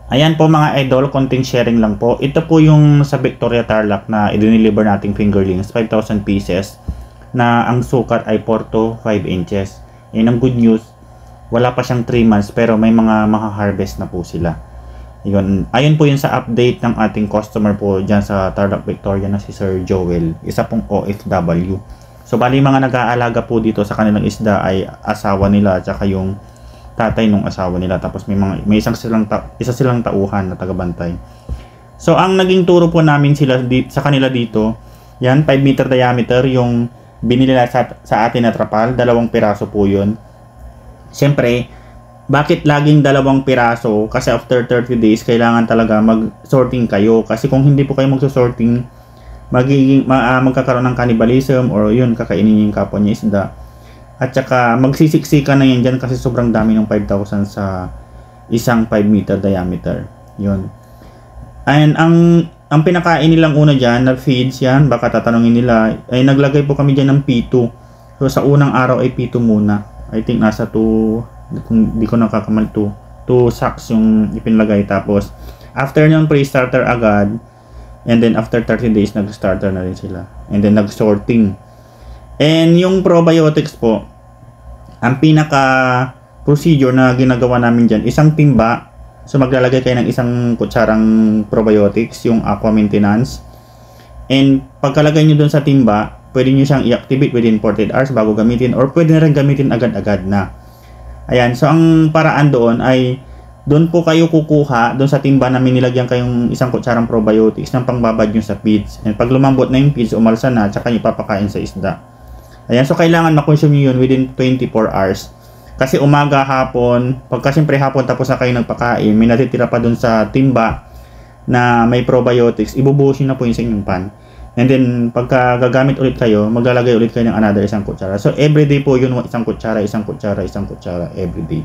Ayan po mga idol, konting sharing lang po. Ito po yung sa Victoria Tarlac na i-deliver nating fingerlings, 5,000 pieces, na ang sukat ay 4 to 5 inches. Yan ang good news, wala pa siyang 3 months pero may mga maka-harvest na po sila. Yun. Ayun po yun sa update ng ating customer po dyan sa Tarlac Victoria na si Sir Joel, isa pong OFW. So bali mga nag-aalaga po dito sa kanilang isda ay asawa nila at saka yung tatay nung asawa nila, tapos may isa silang tauhan na tagabantay. So ang naging turo po namin sa kanila dito, yan 5 meter diameter yung binili nila sa atin na trapal, 2 piraso po yun. Siyempre, bakit laging 2 piraso? Kasi after 30 days kailangan talaga mag-sorting kayo, kasi kung hindi po kayo mag-sorting, magkakaroon ng cannibalism or yun, kakainin yung kapwa niya isda. At saka magsisiksika na yan dyan kasi sobrang dami ng 5,000 sa isang 5 meter diameter. Yun. And ang pinakain nilang una dyan na feeds yan, baka tatanungin nila, ay naglagay po kami dyan ng P2. So sa unang araw ay P2 muna. I think nasa 2, kung di ko nakakamali, 2 sacks yung ipinlagay. Tapos after nyung pre-starter agad, and then after 30 days nag-starter na rin sila. And then nag-sorting. And yung probiotics po, ang pinaka procedure na ginagawa namin dyan, isang timba. So maglalagay kayo ng 1 kutsarang probiotics, yung aqua maintenance. And pagkalagay nyo dun sa timba, pwede nyo siyang i-activate within 48 hours bago gamitin, or pwede na rin gamitin agad-agad na. Ayan, so ang paraan doon ay doon po kayo kukuha, doon sa timba namin nilagyan kayong 1 kutsarang probiotics ng pangbabad nyo sa feeds. And pag lumambot na yung feeds, umalsa na, tsaka nyo papakain sa isda. Ayan, so kailangan makonsume nyo yun within 24 hours. Kasi umaga, hapon, pagka siyempre hapon tapos na kayo nagpakain, may natitira pa dun sa timba na may probiotics, ibubuhos nyo na po yun sa inyong pan. And then, pagka gagamit ulit kayo, maglalagay ulit kayo ng another 1 kutsara. So, everyday po yun, 1 kutsara, 1 kutsara, 1 kutsara, everyday.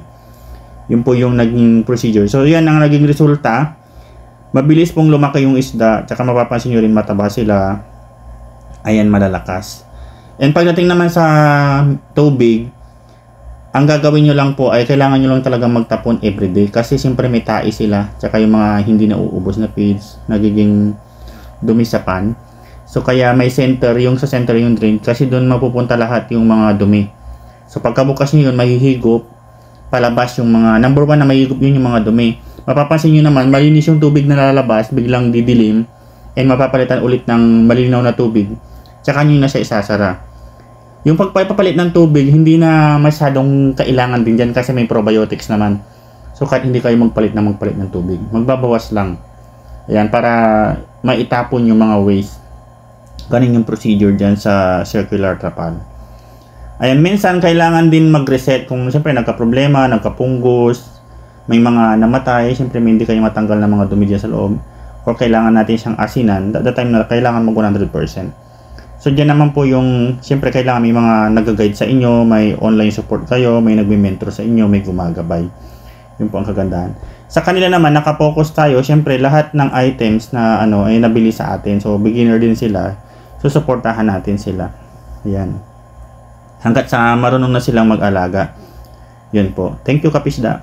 Yun po yung naging procedure. So, yan ang naging resulta. Mabilis pong lumaki yung isda, tsaka mapapansin nyo rin mataba sila. Ayan, malalakas. And pagdating naman sa tubig, ang gagawin nyo lang po ay kailangan nyo lang talagang magtapon everyday. Kasi siyempre may tae sila, tsaka yung mga hindi nauubos na feeds, nagiging dumi sa pan. So kaya may center, yung sa center yung drain, kasi doon mapupunta lahat yung mga dumi. So pagkabukas nyo yun, mahihigop, palabas yung mga, number 1 na mahihigop yun yung mga dumi. Mapapansin nyo naman, malinis yung tubig na lalabas, biglang didilim, and mapapalitan ulit ng malinaw na tubig. Tsaka nyo na siya isasara. Yung pagpapalit ng tubig, hindi na masyadong kailangan din dyan kasi may probiotics naman. So kahit hindi kayo magpalit ng tubig, magbabawas lang. Ayan, para maitapon yung mga waste. Ganun yung procedure dyan sa circular trapal. Ayan, minsan kailangan din mag-reset kung siyempre nagka-problema, nagka-punggos, may mga namatay, siyempre hindi kayo matanggal ng mga dumi dyan sa loob. Or kailangan natin siyang asinan, that time na kailangan mag 100%. So dyan naman po yung, siyempre kailangan may mga nag-guide sa inyo, may online support kayo, may nagme-mentor sa inyo, may gumagabay. Yun po ang kagandahan. Sa kanila naman, nakapokus tayo, siyempre lahat ng items na ay nabili sa atin. So beginner din sila, so supportahan natin sila. Ayan. Hanggat sa marunong na silang mag-alaga. Yun po. Thank you, Kapisda.